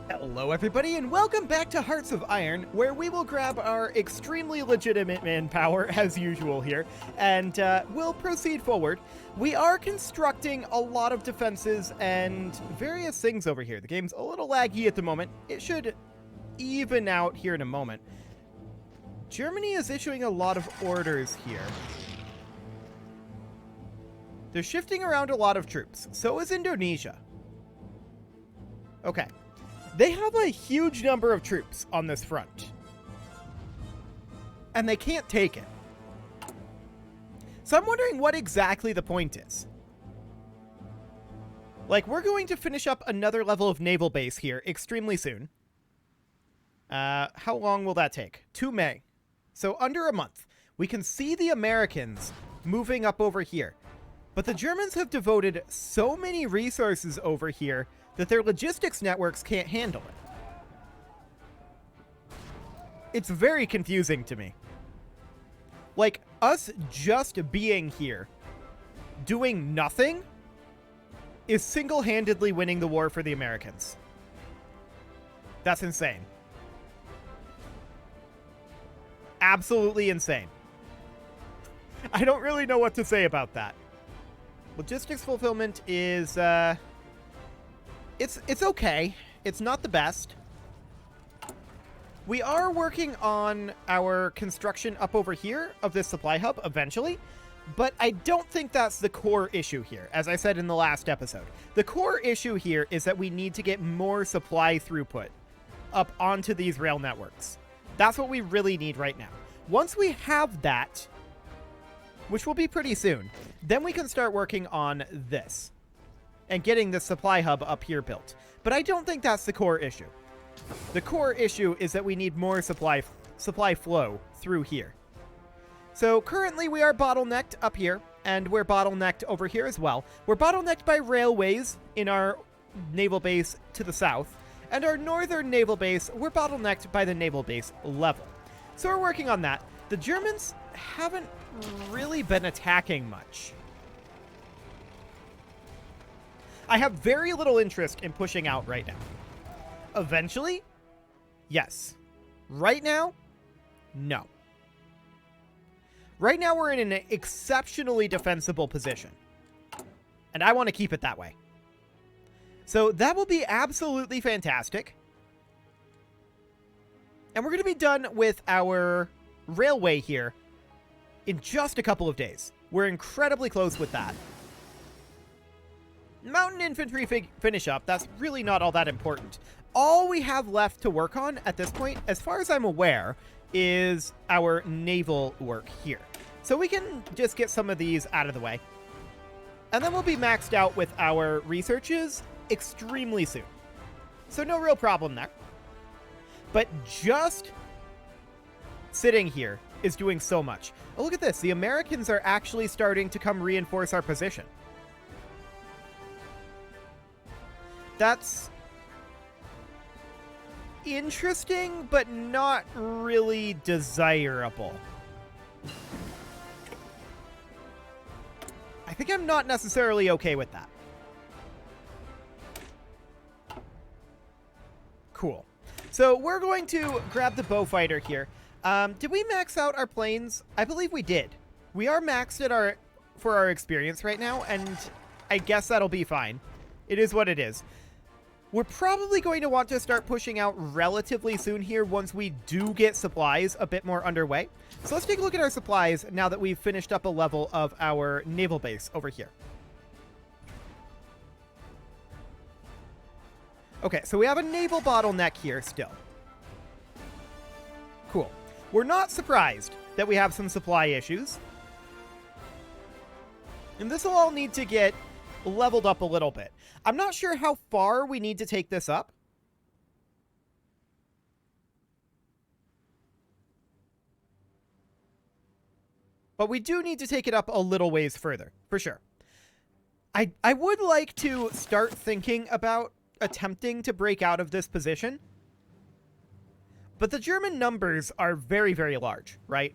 Hello everybody and welcome back to Hearts of Iron, where we will grab our extremely legitimate manpower as usual here, and we'll proceed forward. We are constructing a lot of defenses and various things over here. The game's a little laggy at the moment. It should even out here in a moment. Germany is issuing a lot of orders here. They're shifting around a lot of troops. So is Indonesia. Okay. They have a huge number of troops on this front. And they can't take it. So I'm wondering what exactly the point is. Like, we're going to finish up another level of naval base here extremely soon. How long will that take? To May. So under a month. We can see the Americans moving up over here. But the Germans have devoted so many resources over here that their logistics networks can't handle it. It's very confusing to me. Like, us just being here, doing nothing, is single-handedly winning the war for the Americans. That's insane. Absolutely insane. I don't really know what to say about that. Logistics fulfillment is, It's okay. It's not the best. We are working on our construction up over here of this supply hub eventually, but I don't think that's the core issue here, as I said in the last episode. The core issue here is that we need to get more supply throughput up onto these rail networks. That's what we really need right now. Once we have that, which will be pretty soon, then we can start working on this and getting the supply hub up here built. But I don't think that's the core issue. The core issue is that we need more supply flow through here. So currently we are bottlenecked up here, and we're bottlenecked over here as well. We're bottlenecked by railways in our naval base to the south, and our northern naval base, we're bottlenecked by the naval base level. So we're working on that. The Germans haven't really been attacking much. I have very little interest in pushing out right now. Eventually, yes. Right now, no. Right now, we're in an exceptionally defensible position. And I want to keep it that way. So that will be absolutely fantastic. And we're going to be done with our railway here in just a couple of days. We're incredibly close with that. Mountain infantry finish up. That's really not all that important. All we have left to work on at this point, as far as I'm aware, is our naval work here. So we can just get some of these out of the way. And then we'll be maxed out with our researches extremely soon. So no real problem there. But just sitting here is doing so much. Oh, look at this. The Americans are actually starting to come reinforce our position. That's interesting, but not really desirable. I think I'm not necessarily okay with that. Cool. So we're going to grab the bow fighter here. Did we max out our planes? I believe we did. We are maxed at for our experience right now, and I guess that'll be fine. It is what it is. We're probably going to want to start pushing out relatively soon here once we do get supplies a bit more underway. So let's take a look at our supplies now that we've finished up a level of our naval base over here. Okay, so we have a naval bottleneck here still. Cool. We're not surprised that we have some supply issues. And this will all need to get leveled up a little bit. I'm not sure how far we need to take this up. But we do need to take it up a little ways further, for sure. I would like to start thinking about attempting to break out of this position. But the German numbers are very, very large, right?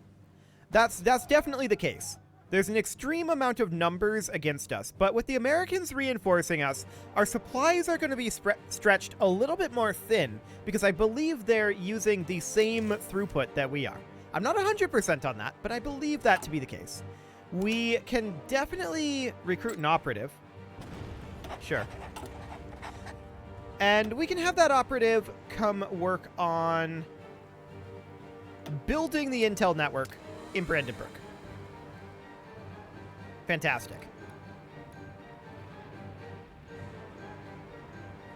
That's definitely the case. There's an extreme amount of numbers against us, but with the Americans reinforcing us, our supplies are going to be stretched a little bit more thin, because I believe they're using the same throughput that we are. I'm not 100% on that, but I believe that to be the case. We can definitely recruit an operative. Sure. And we can have that operative come work on building the intel network in Brandenburg. Fantastic.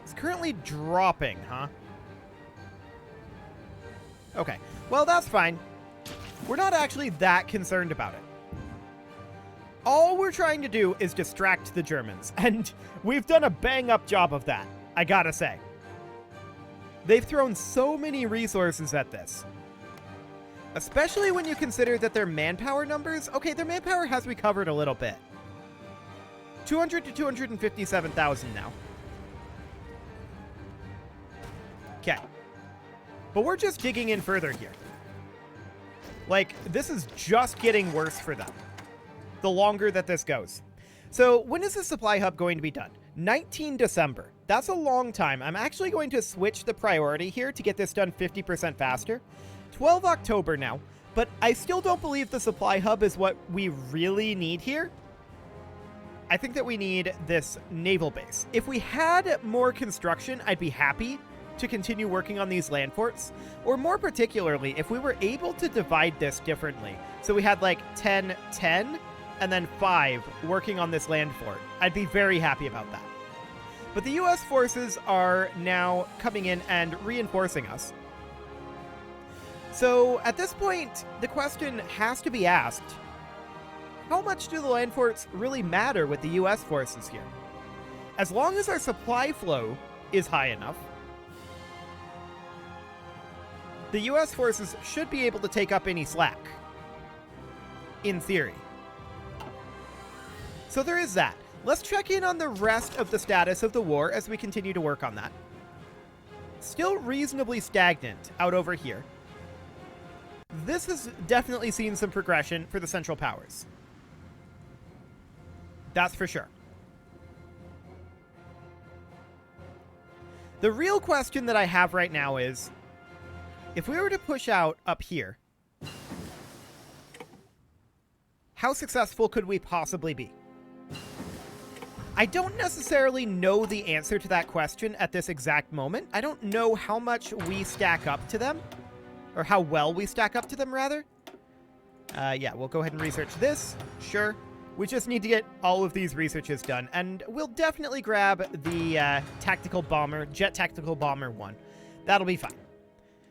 It's currently dropping, huh? Okay. Well, that's fine. We're not actually that concerned about it. All we're trying to do is distract the Germans, and we've done a bang-up job of that, I gotta say. They've thrown so many resources at this. Especially when you consider that their manpower numbers... Okay, their manpower has recovered a little bit. 200 to 257,000 now. Okay. But we're just digging in further here. Like, this is just getting worse for them the longer that this goes. So, when is the supply hub going to be done? 19 December. That's a long time. I'm actually going to switch the priority here to get this done 50% faster. 12 October now, but I still don't believe the supply hub is what we really need here. I think that we need this naval base. If we had more construction, I'd be happy to continue working on these land forts, or more particularly, if we were able to divide this differently. So we had like 10, 10, and then 5 working on this land fort. I'd be very happy about that. But the US forces are now coming in and reinforcing us. So, at this point, the question has to be asked, how much do the land forts really matter with the US forces here? As long as our supply flow is high enough, the US forces should be able to take up any slack. In theory. So there is that. Let's check in on the rest of the status of the war as we continue to work on that. Still reasonably stagnant out over here. This has definitely seen some progression for the Central Powers. That's for sure. The real question that I have right now is, if we were to push out up here, how successful could we possibly be? I don't necessarily know the answer to that question at this exact moment. I don't know how much we stack up to them. Or how well we stack up to them, rather. Yeah, we'll go ahead and research this. Sure. We just need to get all of these researches done. And we'll definitely grab the tactical bomber, jet tactical bomber 1. That'll be fine.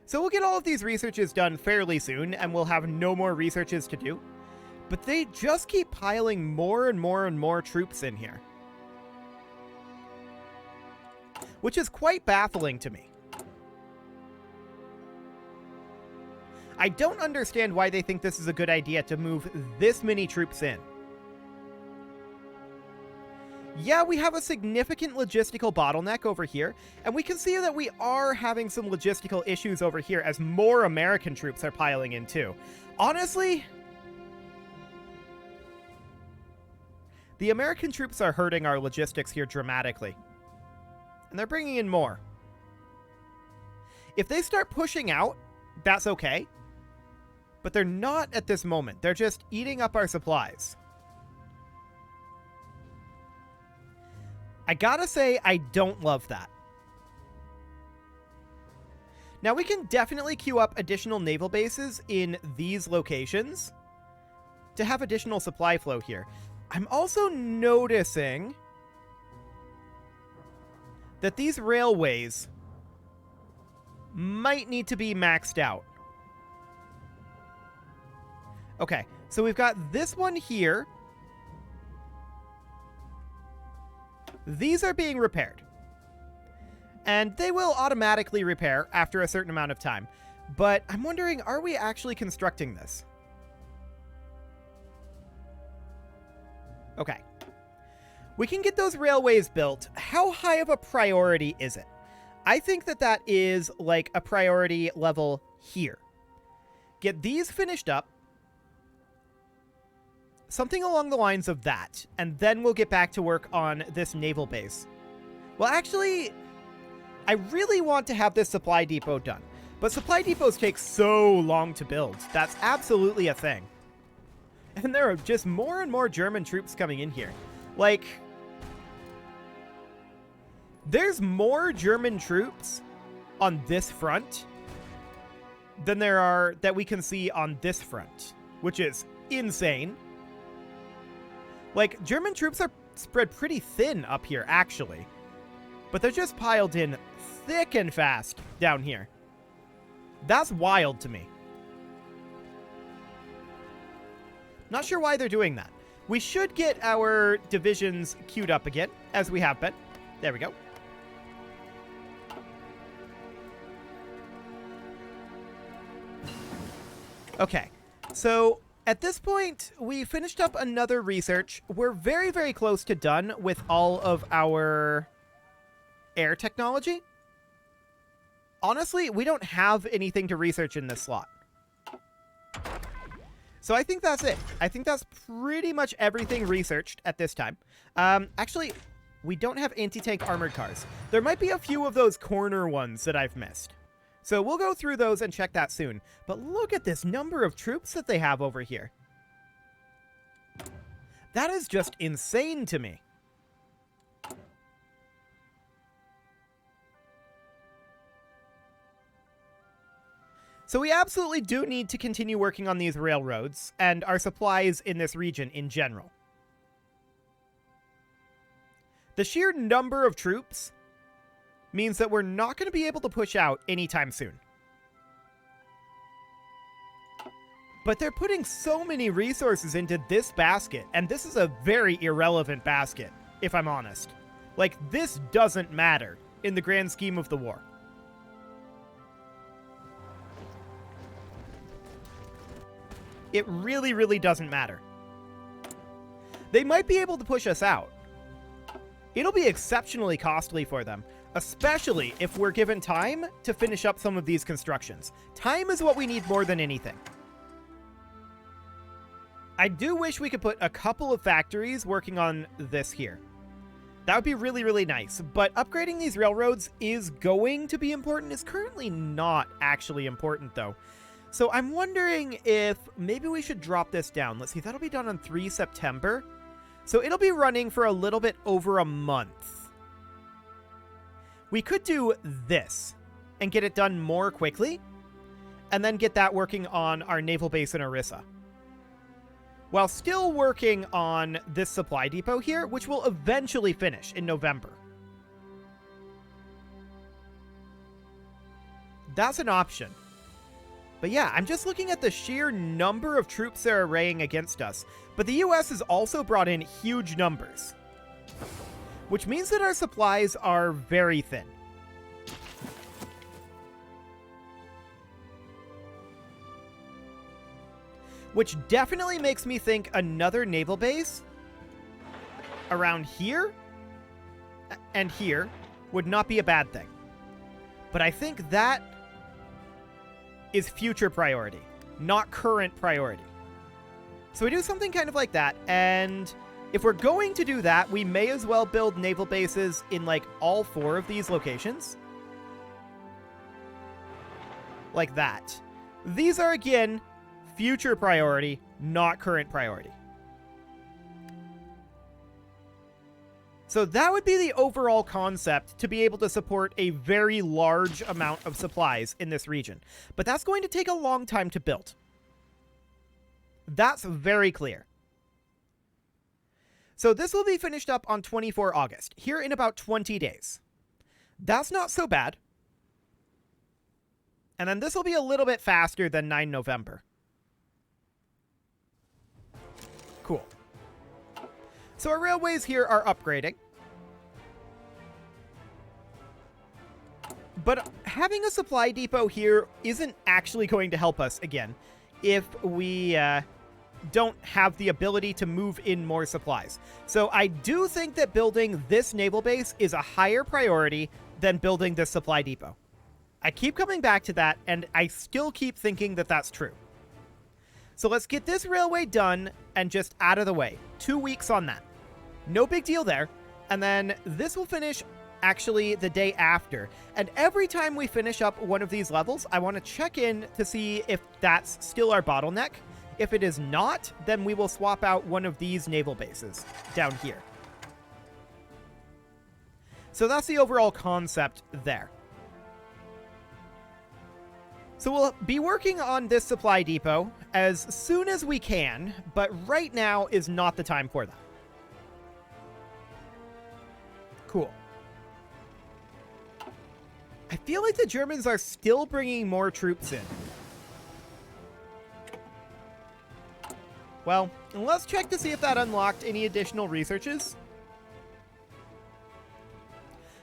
So we'll get all of these researches done fairly soon, and we'll have no more researches to do. But they just keep piling more and more and more troops in here. Which is quite baffling to me. I don't understand why they think this is a good idea to move this many troops in. Yeah, we have a significant logistical bottleneck over here, and we can see that we are having some logistical issues over here as more American troops are piling in too. Honestly, the American troops are hurting our logistics here dramatically. And they're bringing in more. If they start pushing out, that's okay. But they're not at this moment. They're just eating up our supplies. I gotta say, I don't love that. Now, we can definitely queue up additional naval bases in these locations to have additional supply flow here. I'm also noticing that these railways might need to be maxed out. Okay, so we've got this one here. These are being repaired. And they will automatically repair after a certain amount of time. But I'm wondering, are we actually constructing this? Okay. We can get those railways built. How high of a priority is it? I think that that is like a priority level here. Get these finished up. something along the lines of that, and then we'll get back to work on this naval base. Well, actually, I really want to have this supply depot done, but supply depots take so long to build. That's absolutely a thing. And there are just more and more German troops coming in here. Like, there's more German troops on this front than there are that we can see on this front, which is insane. Like, German troops are spread pretty thin up here, actually. But they're just piled in thick and fast down here. That's wild to me. Not sure why they're doing that. We should get our divisions queued up again, as we have been. There we go. Okay, so at this point, we finished up another research. We're very, very close to done with all of our air technology. Honestly, we don't have anything to research in this slot. So I think that's it. I think that's pretty much everything researched at this time. Actually, we don't have anti-tank armored cars. There might be a few of those corner ones that I've missed. So we'll go through those and check that soon. But look at this number of troops that they have over here. That is just insane to me. So we absolutely do need to continue working on these railroads and our supplies in this region in general. The sheer number of troops means that we're not going to be able to push out anytime soon. But they're putting so many resources into this basket, and this is a very irrelevant basket, if I'm honest. Like, this doesn't matter in the grand scheme of the war. It really, really doesn't matter. They might be able to push us out. It'll be exceptionally costly for them, especially if we're given time to finish up some of these constructions. Time is what we need more than anything. I do wish we could put a couple of factories working on this here. That would be really, really nice, but upgrading these railroads is going to be important. It's currently not actually important, though. So I'm wondering if maybe we should drop this down. Let's see, that'll be done on 3 September. So it'll be running for a little bit over a month. We could do this and get it done more quickly, and then get that working on our naval base in Orissa, while still working on this supply depot here, which will eventually finish in November. That's an option. But yeah, I'm just looking at the sheer number of troops they're arraying against us. But the US has also brought in huge numbers, which means that our supplies are very thin. Which definitely makes me think another naval base around here and here would not be a bad thing. But I think that is future priority, not current priority. So we do something kind of like that, and if we're going to do that, we may as well build naval bases in, like, all 4 of these locations. Like that. These are, again, future priority, not current priority. So that would be the overall concept, to be able to support a very large amount of supplies in this region. But that's going to take a long time to build. That's very clear. So this will be finished up on 24 August, here in about 20 days. That's not so bad. And then this will be a little bit faster than 9 November. Cool. So our railways here are upgrading. But having a supply depot here isn't actually going to help us, again, if we don't have the ability to move in more supplies. So I do think that building this naval base is a higher priority than building this supply depot. I keep coming back to that, and I still keep thinking that that's true. So let's get this railway done and just out of the way. 2 weeks on that. No big deal there. And then this will finish actually the day after. And every time we finish up one of these levels, I want to check in to see if that's still our bottleneck. If it is not, then we will swap out one of these naval bases down here. So that's the overall concept there. So we'll be working on this supply depot as soon as we can, but right now is not the time for that. Cool. I feel like the Germans are still bringing more troops in. Well, let's check to see if that unlocked any additional researches.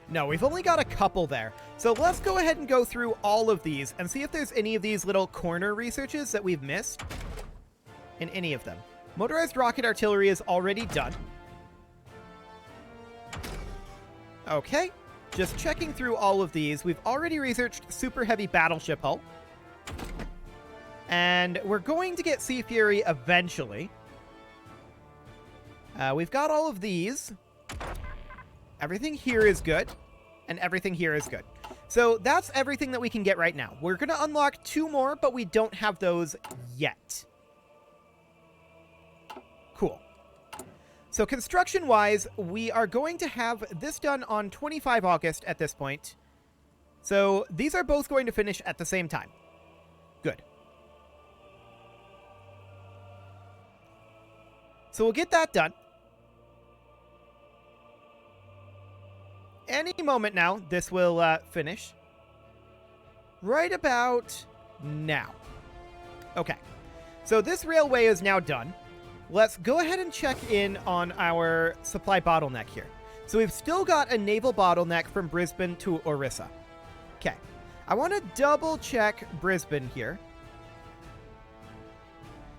No, we've only got a couple there. So let's go ahead and go through all of these and see if there's any of these little corner researches that we've missed in any of them. Motorized rocket artillery is already done. Okay, just checking through all of these. We've already researched super heavy battleship hull. And we're going to get Sea Fury eventually. We've got all of these. Everything here is good. And everything here is good. So that's everything that we can get right now. We're going to unlock 2 more, but we don't have those yet. Cool. So construction-wise, we are going to have this done on 25 August at this point. So these are both going to finish at the same time. Good. So we'll get that done. Any moment now, this will finish. Right about now. Okay. So this railway is now done. Let's go ahead and check in on our supply bottleneck here. So we've still got a naval bottleneck from Brisbane to Orissa. Okay. I want to double check Brisbane here.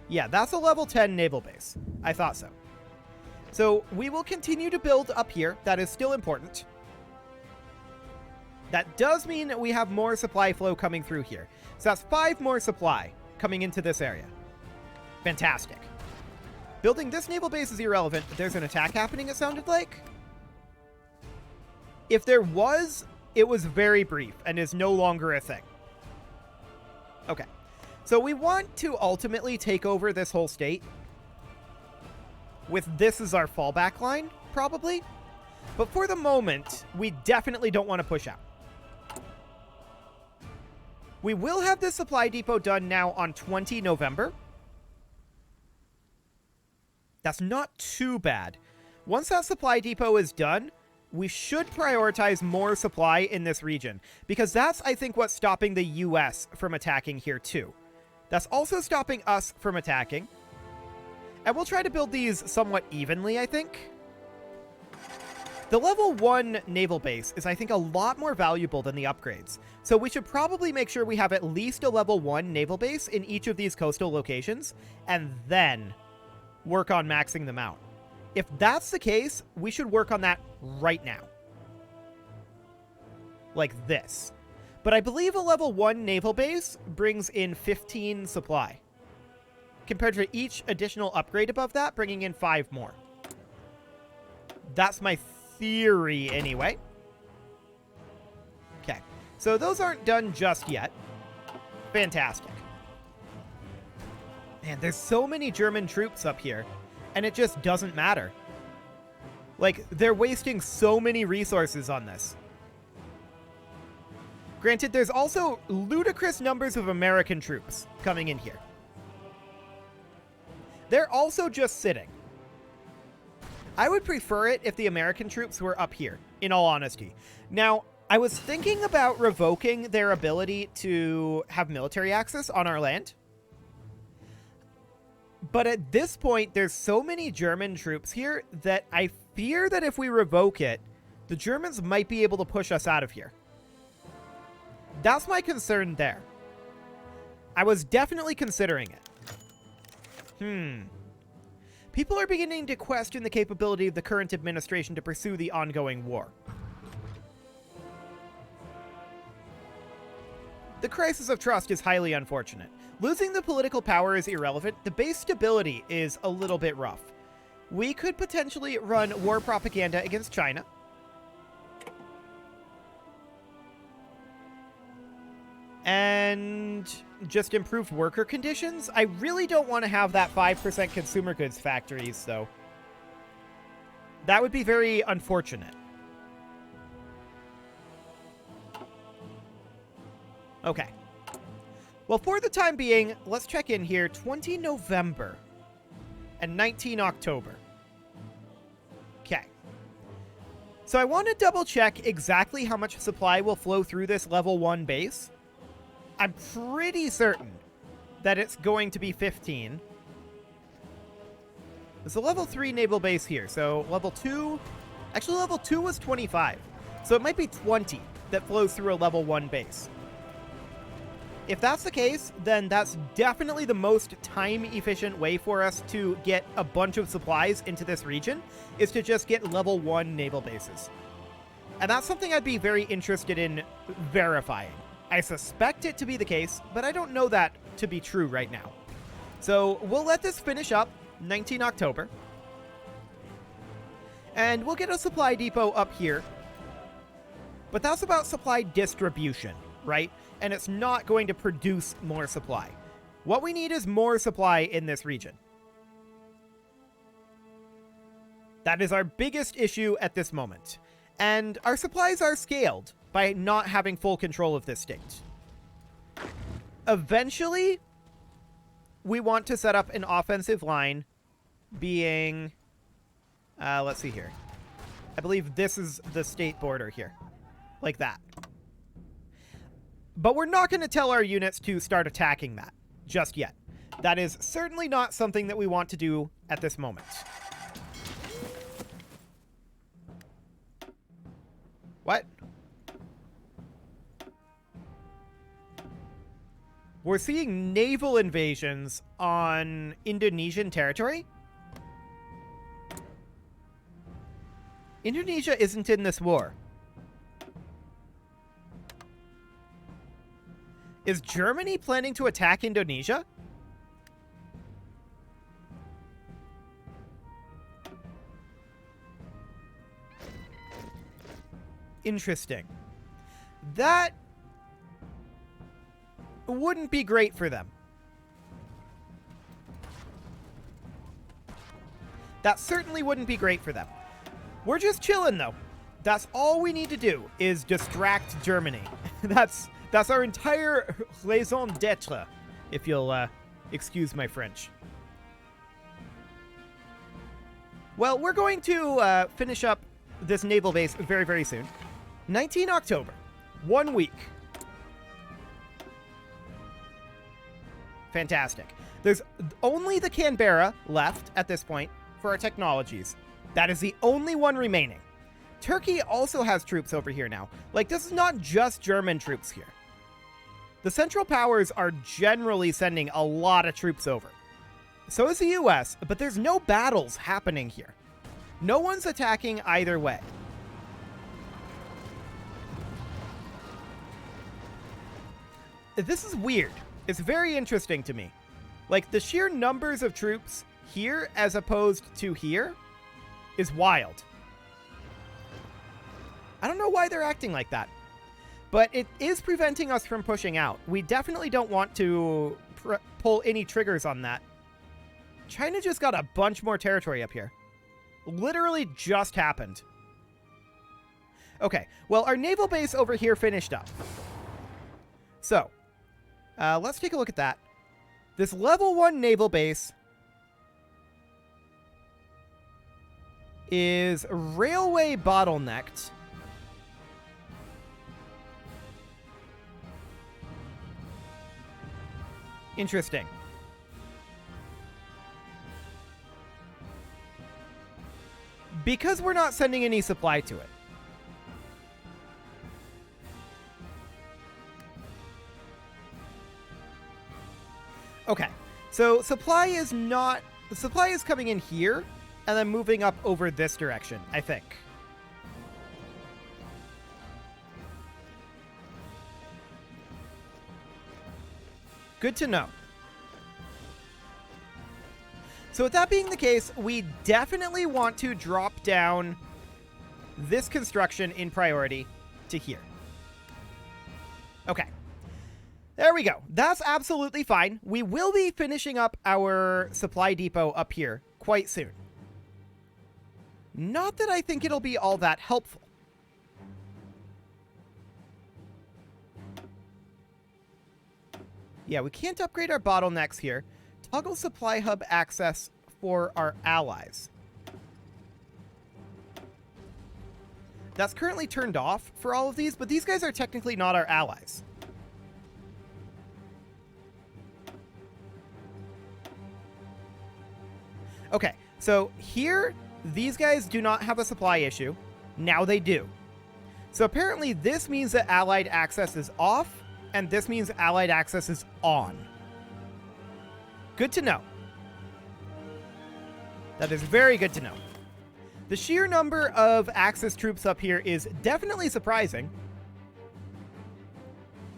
Yeah, that's a level 10 naval base. I thought so. So we will continue to build up here. That is still important. That does mean that we have more supply flow coming through here. So that's 5 more supply coming into this area. Fantastic. Building this naval base is irrelevant. There's an attack happening, it sounded like. If there was, it was very brief and is no longer a thing. Okay. So we want to ultimately take over this whole state. With this as our fallback line, probably. But for the moment, we definitely don't want to push out. We will have this supply depot done now on 20 November. That's not too bad. Once that supply depot is done, we should prioritize more supply in this region. Because that's, I think, what's stopping the US from attacking here too. That's also stopping us from attacking. And we'll try to build these somewhat evenly, I think. The level 1 naval base is, I think, a lot more valuable than the upgrades. So we should probably make sure we have at least a level 1 naval base in each of these coastal locations, and then work on maxing them out. If that's the case, we should work on that right now. Like this. But I believe a level 1 naval base brings in 15 supply. Compared to each additional upgrade above that, bringing in 5 more. That's my theory, anyway. Okay. So those aren't done just yet. Fantastic. Man, there's so many German troops up here, and it just doesn't matter. Like, they're wasting so many resources on this. Granted, there's also ludicrous numbers of American troops coming in here. They're also just sitting. I would prefer it if the American troops were up here, in all honesty. Now, I was thinking about revoking their ability to have military access on our land. But at this point, there's so many German troops here that I fear that if we revoke it, the Germans might be able to push us out of here. That's my concern there. I was definitely considering it. People are beginning to question the capability of the current administration to pursue the ongoing war. The crisis of trust is highly unfortunate. Losing the political power is irrelevant. The base stability is a little bit rough. We could potentially run war propaganda against China. And just improved worker conditions. I really don't want to have that 5% consumer goods factories, though. That would be very unfortunate. Okay. Well, for the time being, let's check in here. 20 November and 19 October. Okay. So I want to double check exactly how much supply will flow through this level 1 base. I'm pretty certain that it's going to be 15. There's a level 3 naval base here. So level 2... Actually, level 2 was 25. So it might be 20 that flows through a level 1 base. If that's the case, then that's definitely the most time-efficient way for us to get a bunch of supplies into this region, is to just get level 1 naval bases. And that's something I'd be very interested in verifying. I suspect it to be the case, but I don't know that to be true right now. So we'll let this finish up 19 October. And we'll get a supply depot up here. But that's about supply distribution, right? And it's not going to produce more supply. What we need is more supply in this region. That is our biggest issue at this moment. And our supplies are scaled by not having full control of this state. Eventually, we want to set up an offensive line being... let's see here. I believe this is the state border here. Like that. But we're not going to tell our units to start attacking that just yet. That is certainly not something that we want to do at this moment. What? We're seeing naval invasions on Indonesian territory? Indonesia isn't in this war. Is Germany planning to attack Indonesia? Interesting. That wouldn't be great for them. That certainly wouldn't be great for them. We're just chilling, though. That's all we need to do, is distract Germany. That's our entire raison d'etre, if you'll excuse my French. Well, we're going to finish up this naval base very, very soon. 19 October. 1 week. Fantastic. There's only the Canberra left at this point for our technologies. That is the only one remaining. Turkey also has troops over here now. Like, this is not just German troops here. The Central Powers are generally sending a lot of troops over. So is the US, but there's no battles happening here. No one's attacking either way. This is weird. It's very interesting to me. Like, the sheer numbers of troops here as opposed to here is wild. I don't know why they're acting like that. But it is preventing us from pushing out. We definitely don't want to pull any triggers on that. China just got a bunch more territory up here. Literally just happened. Okay, well, our naval base over here finished up. So, let's take a look at that. This level 1 naval base is railway bottlenecked. Interesting. Because we're not sending any supply to it. Okay, so supply is coming in here and then moving up over this direction, I think. Good to know. So with that being the case, we definitely want to drop down this construction in priority to here. Okay. There we go. That's absolutely fine. We will be finishing up our supply depot up here quite soon. Not that I think it'll be all that helpful. Yeah, we can't upgrade our bottlenecks here. Toggle supply hub access for our allies. That's currently turned off for all of these, but these guys are technically not our allies. Okay, so here, these guys do not have a supply issue. Now they do. So apparently this means that allied access is off, and this means allied access is on. Good to know. That is very good to know. The sheer number of Axis troops up here is definitely surprising.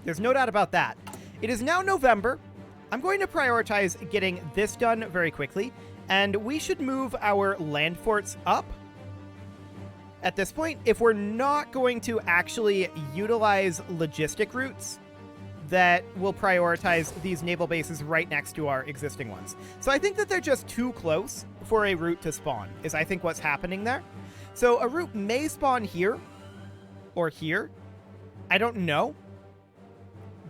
There's no doubt about that. It is now November. I'm going to prioritize getting this done very quickly, and we should move our land forts up at this point if we're not going to actually utilize logistic routes that will prioritize these naval bases right next to our existing ones. So I think that they're just too close for a route to spawn, is I think what's happening there. So a route may spawn here or here. I don't know.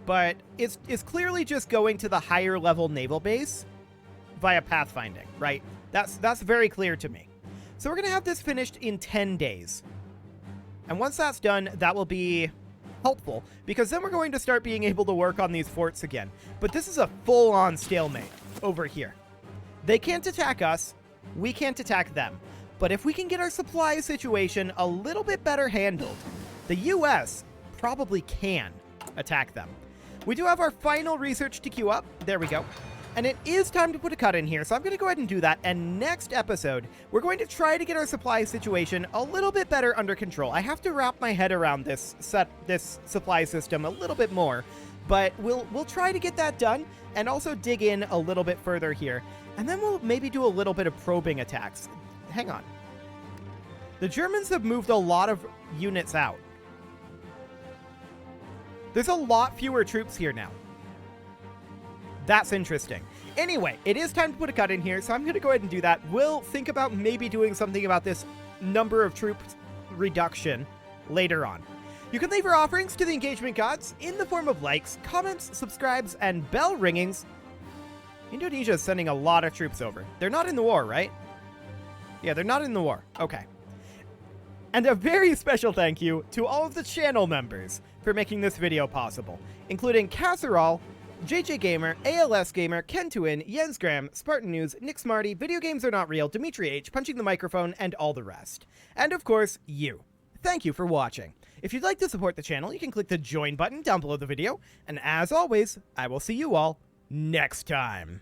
But it's clearly just going to the higher level naval base via pathfinding, right? That's very clear to me. So we're going to have this finished in 10 days. And once that's done, that will be helpful, because then we're going to start being able to work on these forts again. But this is a full-on stalemate over here. They can't attack us. We can't attack them. But if we can get our supply situation a little bit better handled, the US probably can attack them. We do have our final research to queue up. There we go. And it is time to put a cut in here, so I'm going to go ahead and do that. And next episode, we're going to try to get our supply situation a little bit better under control. I have to wrap my head around this supply system a little bit more, but we'll try to get that done and also dig in a little bit further here. And then we'll maybe do a little bit of probing attacks. Hang on. The Germans have moved a lot of units out. There's a lot fewer troops here now. That's interesting. Anyway, it is time to put a cut in here, so I'm going to go ahead and do that. We'll think about maybe doing something about this number of troops reduction later on. You can leave your offerings to the engagement gods in the form of likes, comments, subscribes, and bell ringings. Indonesia is sending a lot of troops over. They're not in the war, right? Yeah, they're not in the war. Okay. And a very special thank you to all of the channel members for making this video possible, including Casserole, JJ Gamer, ALS Gamer, Kentuin, Jensgram, Spartan News, Nick Smarty, Video Games Are Not Real, Dimitri H, Punching the Microphone, and all the rest. And of course, you. Thank you for watching. If you'd like to support the channel, you can click the join button down below the video, and as always, I will see you all next time.